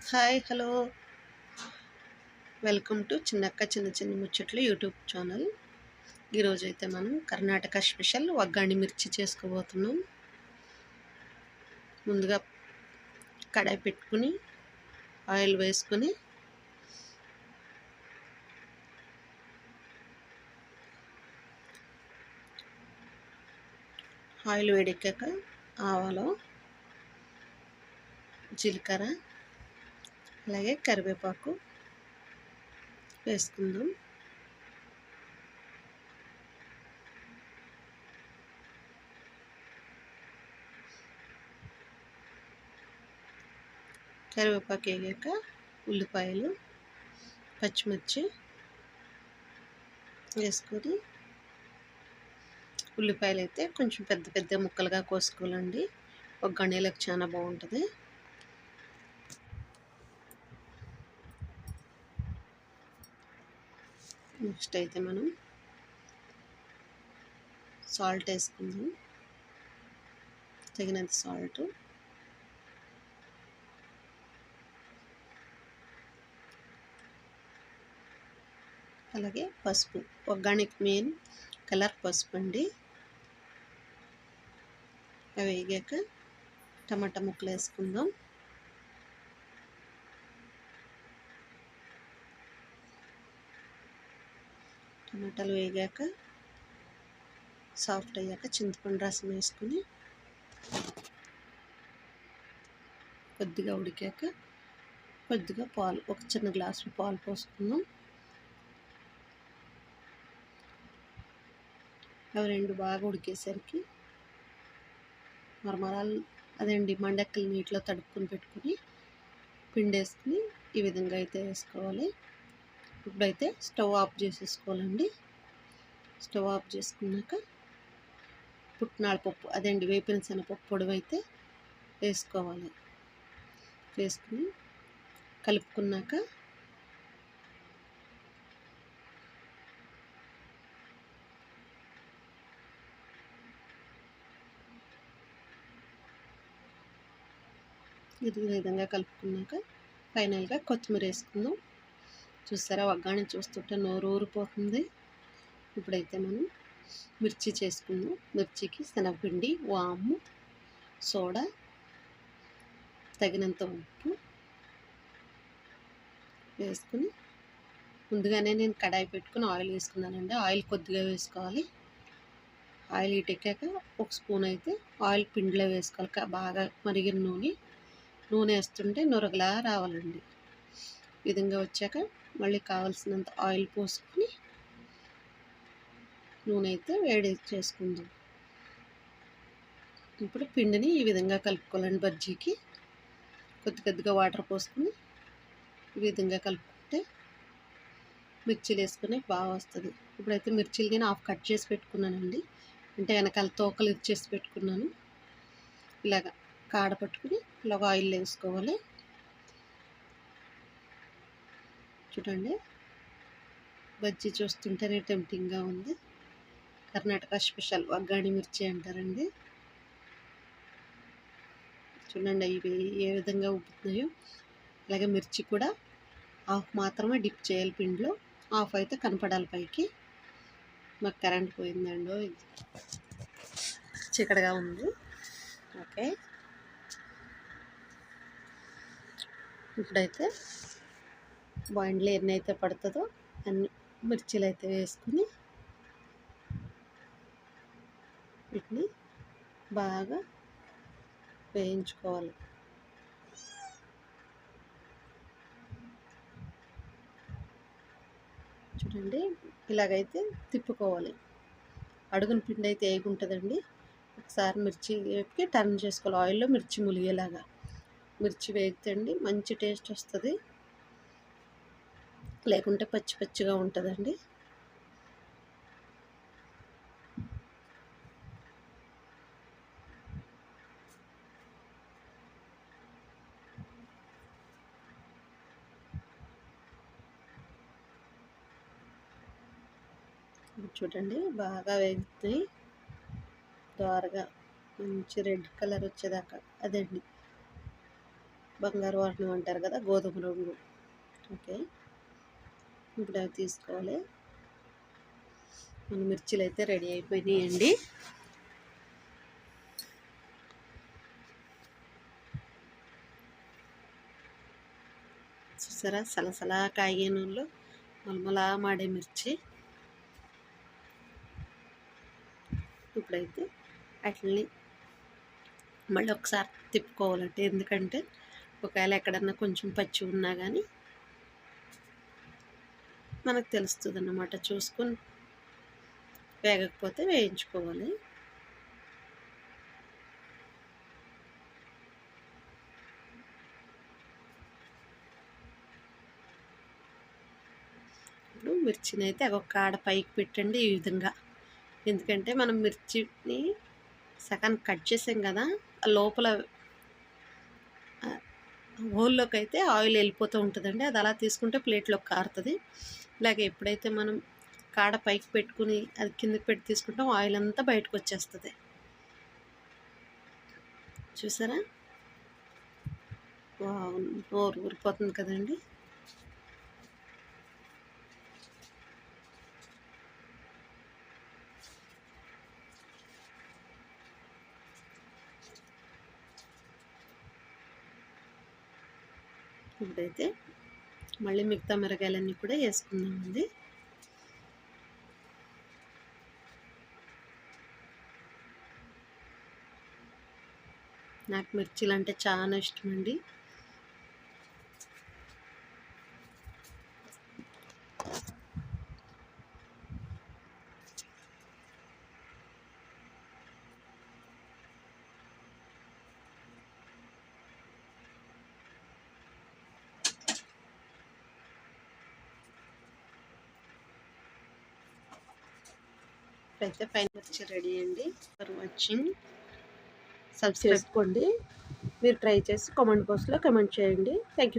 Hi hello welcome to చిన్నక్క చిన్న చిన్న ముచ్చట్లు యూట్యూబ్ ఛానల్. ఈరోజైతే మనం కర్ణాటక స్పెషల్ వగ్గాణి మిర్చి చేసుకోబోతున్నాం. ముందుగా కడాయి పెట్టుకుని ఆయిల్ వేసుకుని ఆయిల్ వేడెక్కాక ఆవాలు, జీలకర్ర, అలాగే కరివేపాకు వేసుకుందాం. కరివేపాకు వేగాక ఉల్లిపాయలు, పచ్చిమిర్చి వేసుకొని, ఉల్లిపాయలు అయితే కొంచెం పెద్ద పెద్ద ముక్కలుగా కోసుకోవాలండి. వగ్గాణీలకు చాలా బాగుంటుంది. నెక్స్ట్ అయితే మనం సాల్ట్ వేసుకుందాం, తగినంత సాల్ట్, అలాగే పసుపు. వగ్గాణికి మెయిన్ కలర్ పసుపు అండి. అవి వేగాక టమాటా ముక్కలు వేసుకుందాం. టమాటాలు వేగాక సాఫ్ట్ అయ్యాక చింతపండు రసం వేసుకుని కొద్దిగా ఉడికాక కొద్దిగా పాలు, ఒక చిన్న గ్లాసు పాలు పోసుకుందాం. అవి రెండు బాగా ఉడికేసరికి మరమరాలు అదండి మండక్కలు నీటిలో తడుపుకొని పెట్టుకుని పిండి వేసుకుని ఈ విధంగా అయితే వేసుకోవాలి. ఇప్పుడైతే స్టవ్ ఆఫ్ చేసేసుకోవాలండి. స్టవ్ ఆఫ్ చేసుకున్నాక పుట్నాల పప్పు, అదండి వేపిన శనగపప్పు పొడవు అయితే వేసుకోవాలి. వేసుకుని కలుపుకున్నాక ఇది విధంగా కలుపుకున్నాక ఫైనల్గా కొత్తిమీర వేసుకుందాం. చూసారా, వగ్గాణి చూస్తుంటే నోరు ఊరిపోతుంది. ఇప్పుడైతే మనం మిర్చి చేసుకుందాం. మిర్చికి శనగపిండి, వాము, సోడా, తగినంత ఉప్పు వేసుకుని ముందుగానే నేను కడాయి పెట్టుకుని ఆయిల్ వేసుకున్నానండి. ఆయిల్ కొద్దిగా వేసుకోవాలి. ఆయిల్ ఇటెక్కాక ఒక స్పూన్ అయితే ఆయిల్ పిండిలో వేసుకోవాలి. బాగా మరిగిన నూనె వేస్తుంటే నొరగలా రావాలండి. ఈ విధంగా వచ్చాక మళ్ళీ కావాల్సినంత ఆయిల్ పోసుకుని నూనె అయితే వేడి చేసుకుందాం. ఇప్పుడు పిండిని ఈ విధంగా కలుపుకోవాలండి. బజ్జీకి కొద్దిగా వాటర్ పోసుకుని ఈ విధంగా కలుపుకుంటే మిర్చీలు వేసుకుని బాగా వస్తుంది. ఇప్పుడైతే మిర్చీలు కానీ హాఫ్ కట్ చేసి పెట్టుకున్నానండి. అంటే వెనకాల తోకలు ఇచ్చేసి పెట్టుకున్నాను. ఇలాగ కాడ పట్టుకుని ఇలాగ ఆయిల్ వేసుకోవాలి. చూడండి, బజ్జీ చూస్తుంటేనే టెంప్టింగ్గా ఉంది. కర్ణాటక స్పెషల్ వగ్గాణి మిర్చి అంటారండి. చూడండి ఇవి ఏ విధంగా ఉబ్బుతున్నాయో. అలాగే మిర్చి కూడా హాఫ్ మాత్రమే డిప్ చేయాలి పిండిలో, హాఫ్ అయితే కనపడాలి పైకి. మాకు కరెంట్ పోయిందండి, చీకటిగా ఉంది. ఓకే, ఇప్పుడైతే బాండ్లో ఎన్ని అయితే పడుతుందో అన్ని మిర్చీలు అయితే వేసుకుని వీటిని బాగా వేయించుకోవాలి. చూడండి, ఇలాగైతే తిప్పుకోవాలి. అడుగున పిండి అయితే ఏగుంటుందండి. ఒకసారి మిర్చి వేపి టర్న్ చేసుకోవాలి. ఆయిల్లో మిర్చి ములిగేలాగా మిర్చి వేగితే మంచి టేస్ట్ వస్తుంది. లేకుంటే పచ్చి పచ్చిగా ఉంటుందండి. చూడండి, బాగా వేగుతాయి. దోరగా మంచి రెడ్ కలర్ వచ్చేదాకా, అదండి బంగారు వర్ణం అంటారు కదా, గోధుమ రంగు. ఓకే, ఇప్పుడు అవి తీసుకోవాలి. మన మిర్చీలు అయితే రెడీ అయిపోయినాయండి. చూసారా, సలసలా కాగే నూనెలో మలమలా మాడే మిర్చి. ఇప్పుడైతే వాటిని మళ్ళీ ఒకసారి తిప్పుకోవాలంటే, ఎందుకంటే ఒకవేళ ఎక్కడన్నా కొంచెం పచ్చి ఉన్నా కానీ మనకు తెలుస్తుంది అన్నమాట. చూసుకొని వేగకపోతే వేయించుకోవాలి. ఇప్పుడు మిర్చిని అయితే ఒక కాడ పైకి పెట్టండి ఈ విధంగా. ఎందుకంటే మనం మిర్చిని సగం కట్ చేసాం కదా, లోపల హోల్లోకి అయితే ఆయిల్ వెళ్ళిపోతూ ఉంటుందండి. అది అలా తీసుకుంటే ప్లేట్లోకి కారుతుంది. ఇలాగే ఎప్పుడైతే మనం కాడ పైకి పెట్టుకుని అది కిందకి పెట్టి తీసుకుంటాం, ఆయిల్ అంతా బయటకు వచ్చేస్తుంది. చూసారా, నోరు ఊరిపోతుంది కదండి. ఇప్పుడైతే మళ్ళీ మిగతా మిరగాయలన్నీ కూడా వేసుకుందామండి. నాకు మిర్చీలు అంటే చాలా ఇష్టం అండి. ఇప్పుడైతే పైన మిర్చి రెడీ అండి. ఫర్ వాచింగ్, సబ్స్క్రైబ్ చేసుకోండి. మీరు ట్రై చేసి కామెంట్ బాక్స్లో కామెంట్ చేయండి. Thank you.